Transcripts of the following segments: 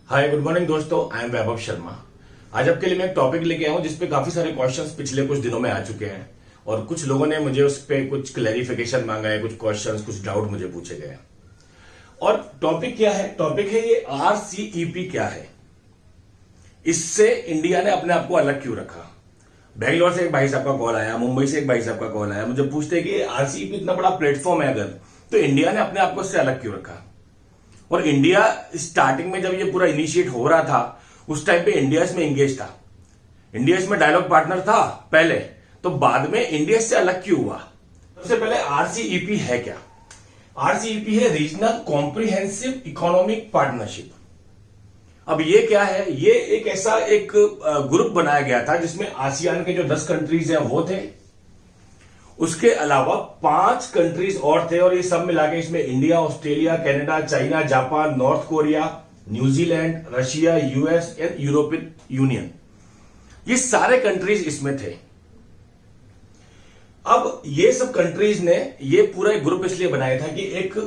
Hi good morning दोस्तों, I am वैभव शर्मा। आज आपके लिए मैं एक टॉपिक लेके आया हूं जिसपे काफी सारे क्वेश्चंस पिछले कुछ दिनों में आ चुके हैं और कुछ लोगों ने मुझे उस पे कुछ क्लैरिफिकेशन मांगा है, कुछ क्वेश्चंस, कुछ डाउट मुझे पूछे गए हैं। और टॉपिक क्या है? टॉपिक है ये RCEP क्या है, इससे इंडिया ने अपने आप को अलग क्यों रखा। बैंगलोर से एक भाई साहब का कॉल आया, मुंबई से एक भाई साहब का कॉल आया, मुझे पूछते कि RCEP इतना बड़ा प्लेटफॉर्म है अगर, तो इंडिया ने अपने आप को इससे अलग क्यों रखा। और इंडिया स्टार्टिंग में जब ये पूरा इनिशिएट हो रहा था उस टाइम पे इंडिया इसमें एंगेज था, इंडिया इसमें डायलॉग पार्टनर था पहले, तो बाद में इंडिया इससे अलग क्यों हुआ। सबसे पहले RCEP है क्या? RCEP है रीजनल कॉम्प्रिहेंसिव इकोनॉमिक पार्टनरशिप। अब ये क्या है? ये एक ऐसा एक ग्रुप बनाया गया था जिसमें आसियान के जो 10 कंट्रीज हैं वो थे, उसके अलावा 5 कंट्रीज और थे, और ये सब मिला के इसमें India, Australia, Canada, China, Japan, north Korea, New Zealand, Russia, US and European union, ये सारे कंट्रीज इसमें थे। अब ये सब कंट्रीज ने ये पूरा एक ग्रुप इसलिए बनाया था कि एक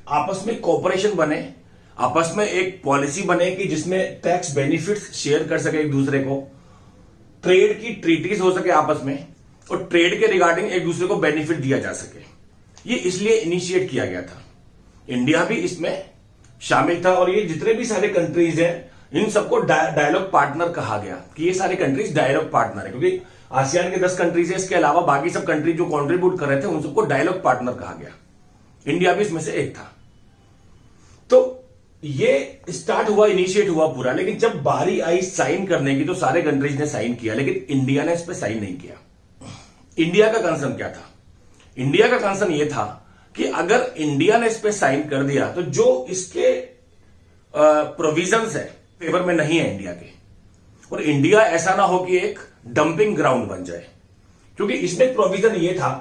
आपस में कोऑपरेशन बने, आपस में एक पॉलिसी बने कि जिसमें टैक्स बेनिफिट्स शेयर कर सके एक दूसरे को, ट्रेड की ट्रीटीज हो सके आपस में, और ट्रेड के रिगार्डिंग एक दूसरे को बेनिफिट दिया जा सके। ये इसलिए इनिशिएट किया गया था। इंडिया भी इसमें शामिल था और ये जितने भी सारे कंट्रीज हैं इन सबको डायलॉग पार्टनर कहा गया कि ये सारे कंट्रीज डायलॉग पार्टनर है, क्योंकि आसियान के 10 कंट्रीज है, इसके अलावा बाकी सब कंट्री जो कॉन्ट्रीब्यूट कर रहे थे उन सबको डायलॉग पार्टनर कहा गया। इंडिया भी इसमें से एक था। तो ये स्टार्ट हुआ, इनिशिएट हुआ पूरा, लेकिन जब बारी आई साइन करने की तो सारे कंट्रीज ने साइन किया, लेकिन इंडिया ने इस पर साइन नहीं किया। इंडिया का कंसर्न क्या था? इंडिया का कंसर्न यह था कि अगर इंडिया ने इस पे साइन कर दिया तो जो इसके प्रोविजंस है फेवर में नहीं है इंडिया के, और इंडिया ऐसा ना हो कि एक डंपिंग ग्राउंड बन जाए, क्योंकि इसमें प्रोविजन यह था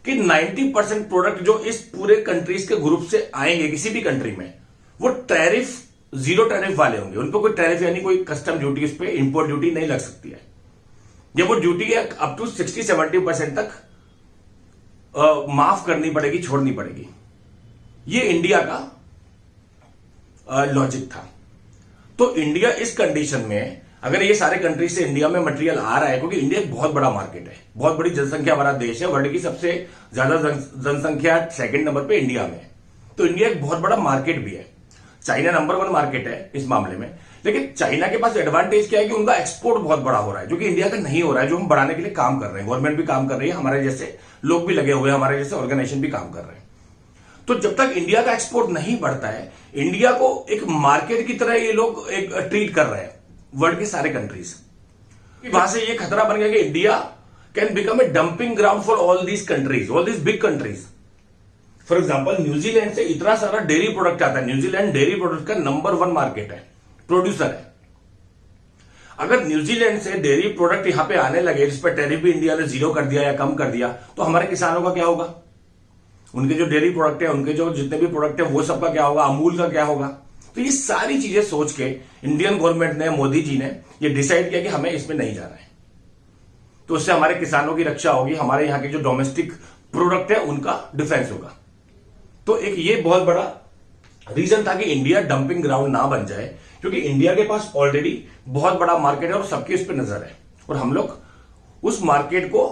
कि 90% प्रोडक्ट जो इस पूरे कंट्रीज के ग्रुप से आएंगे किसी भी कंट्री में, वो टैरिफ, जीरो टैरिफ वाले होंगे। उन पर कोई टैरिफ यानी कोई कस्टम ड्यूटी, उस पर इंपोर्ट ड्यूटी नहीं लग सकती है। जब वो ड्यूटी है अप टू 60-70% तक माफ करनी पड़ेगी, छोड़नी पड़ेगी। ये इंडिया का लॉजिक था। तो इंडिया इस कंडीशन में, अगर ये सारे कंट्री से इंडिया में मटेरियल आ रहा है, क्योंकि इंडिया एक बहुत बड़ा मार्केट है, बहुत बड़ी जनसंख्या वाला देश है, वर्ल्ड की सबसे ज्यादा जनसंख्या 2nd नंबर पे इंडिया में, तो इंडिया एक बहुत बड़ा मार्केट भी है। चाइना नंबर 1 मार्केट है इस मामले में, लेकिन चाइना के पास एडवांटेज क्या है कि उनका एक्सपोर्ट बहुत बड़ा हो रहा है, जो कि इंडिया का नहीं हो रहा है, जो हम बढ़ाने के लिए काम कर रहे हैं। गवर्नमेंट भी काम कर रही है, हमारे जैसे लोग भी लगे हुए हैं, हमारे जैसे ऑर्गेनाइजेशन भी काम कर रहे हैं। तो जब तक इंडिया का एक्सपोर्ट नहीं बढ़ता है, इंडिया को एक मार्केट की तरह ये लोग एक ट्रीट कर रहे हैं वर्ल्ड के सारे कंट्रीज। वहां से ये खतरा बन गया कि India can become a dumping ground for all these countries, all these big countries. For example, New Zealand से इतना सारा डेयरी प्रोडक्ट आता है। न्यूजीलैंड डेयरी प्रोडक्ट का नंबर 1 मार्केट है, प्रोड्यूसर है। अगर न्यूजीलैंड से डेयरी प्रोडक्ट यहां पे आने लगे, जिस पर टैरिफ भी इंडिया ने 0 कर दिया या कम कर दिया, तो हमारे किसानों का क्या होगा? उनके जो डेयरी प्रोडक्ट है, उनके जो जितने भी प्रोडक्ट है, वो सबका क्या होगा? अमूल का क्या होगा? तो ये सारी चीजें सोच के इंडियन गवर्नमेंट ने, मोदी जी ने ये डिसाइड किया कि हमें इसमें नहीं जाना है। तो उससे हमारे किसानों की रक्षा होगी, हमारे यहाँ के जो डोमेस्टिक प्रोडक्ट है उनका डिफेंस होगा। तो एक ये बहुत बड़ा रीजन था कि इंडिया डंपिंग ग्राउंड ना बन जाए, क्योंकि इंडिया के पास ऑलरेडी बहुत बड़ा मार्केट है और सबकी उस पर नजर है, और हम लोग उस मार्केट को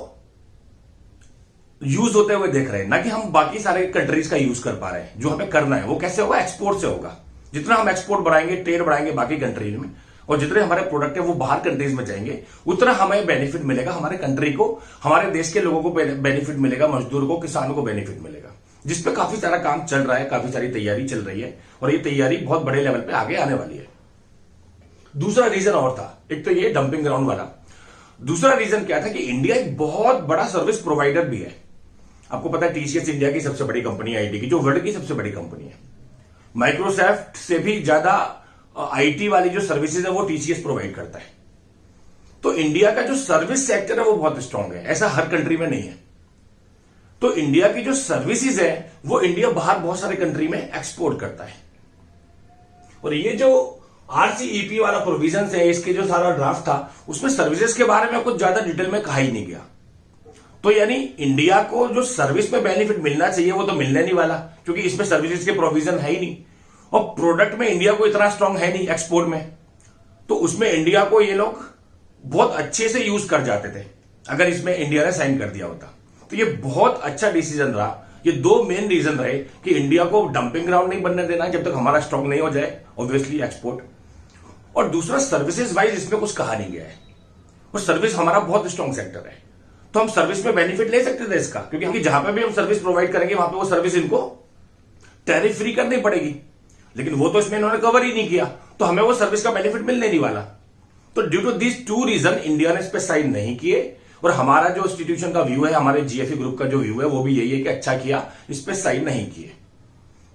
यूज होते हुए देख रहे हैं, ना कि हम बाकी सारे कंट्रीज का यूज कर पा रहे हैं। जो हमें करना है वो कैसे होगा? एक्सपोर्ट से होगा। जितना हम एक्सपोर्ट बढ़ाएंगे, ट्रेड बढ़ाएंगे बाकी कंट्रीज में, और जितने हमारे प्रोडक्ट है वो बाहर कंट्रीज में जाएंगे, उतना हमें बेनिफिट मिलेगा, हमारे कंट्री को, हमारे देश के लोगों को बेनिफिट मिलेगा, मजदूर को, किसानों को बेनिफिट मिलेगा, जिसपे काफी सारा काम चल रहा है, काफी सारी तैयारी चल रही है, और ये तैयारी बहुत बड़े लेवल पे आगे आने वाली है। दूसरा रीजन और था, एक तो ये डंपिंग ग्राउंड वाला। दूसरा रीजन क्या था कि इंडिया एक बहुत बड़ा सर्विस प्रोवाइडर भी है। आपको पता है TCS इंडिया की सबसे बड़ी कंपनी है, IT की, जो वर्ल्ड की सबसे बड़ी कंपनी है। माइक्रोसॉफ्ट से भी ज्यादा IT वाली जो सर्विसेज है वो TCS प्रोवाइड करता है। तो इंडिया का जो सर्विस सेक्टर है वो बहुत स्ट्रांग है, ऐसा हर कंट्री में नहीं है। तो इंडिया की जो सर्विसेज है वो इंडिया बाहर बहुत सारे कंट्री में एक्सपोर्ट करता है। और ये जो RCEP वाला प्रोविजन है, इसके जो सारा ड्राफ्ट था, उसमें सर्विसेज के बारे में कुछ ज्यादा डिटेल में कहा ही नहीं गया। तो यानी इंडिया को जो सर्विस में बेनिफिट मिलना चाहिए वो तो मिलने नहीं वाला, क्योंकि इसमें सर्विसेज के प्रोविजन है ही नहीं। और प्रोडक्ट में इंडिया को इतना स्ट्रांग है नहीं एक्सपोर्ट में, तो उसमें इंडिया को ये लोग बहुत अच्छे से यूज कर जाते थे अगर इसमें इंडिया ने साइन कर दिया होता। तो ये बहुत अच्छा डिसीजन रहा। ये दो मेन रीजन रहे कि इंडिया को डंपिंग ग्राउंड नहीं बनने देना जब तक हमारा स्ट्रांग नहीं हो जाए, ऑब्वियसली एक्सपोर्ट। और दूसरा, सर्विसेज वाइज इसमें कुछ कहा नहीं गया है, और सर्विस हमारा बहुत स्ट्रांग सेक्टर है, तो हम सर्विस में बेनिफिट ले सकते थे इसका, क्योंकि जहां पे भी हम सर्विस प्रोवाइड करेंगे वहां पे वो सर्विस इनको टैरिफ फ्री करनी पड़ेगी, लेकिन वो तो इसमें इन्होंने कवर ही नहीं किया, तो हमें वो सर्विस का बेनिफिट मिलने नहीं वाला। तो due to this two reason India ने इस पे साइन नहीं किए, और हमारा जो इंस्टीट्यूशन का व्यू है, हमारे जीएफई ग्रुप का जो व्यू है, वो भी यही है कि अच्छा किया इस पे साइन नहीं किए।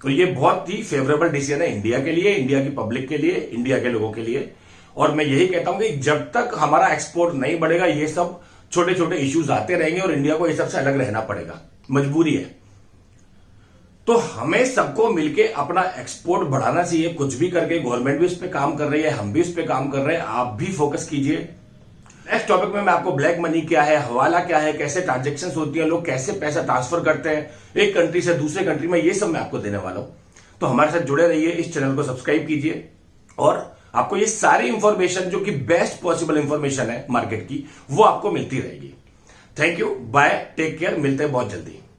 तो ये बहुत ही फेवरेबल डिसीजन है इंडिया के लिए, इंडिया की पब्लिक के लिए, इंडिया के लोगों के लिए। और मैं यही कहता हूं कि जब तक हमारा एक्सपोर्ट नहीं बढ़ेगा ये सब छोटे छोटे इश्यूज आते रहेंगे और इंडिया को इस सबसे अलग रहना पड़ेगा, मजबूरी है। तो हमें सबको मिलके अपना एक्सपोर्ट बढ़ाना चाहिए, कुछ भी करके। गवर्नमेंट भी इस पे काम कर रही है, हम भी इस पे काम कर रहे हैं, आप भी फोकस कीजिए। नेक्स्ट टॉपिक में मैं आपको ब्लैक मनी क्या है, हवाला क्या है, कैसे ट्रांजेक्शन्स होती है, लोग कैसे पैसा ट्रांसफर करते हैं एक कंट्री से दूसरे कंट्री में, ये सब मैं आपको देने वाला हूं। तो हमारे साथ जुड़े रहिए, इस चैनल को सब्सक्राइब कीजिए, और आपको ये सारी इंफॉर्मेशन जो कि बेस्ट पॉसिबल इंफॉर्मेशन है मार्केट की, वो आपको मिलती रहेगी। Thank you, bye, take care, मिलते हैं बहुत जल्दी।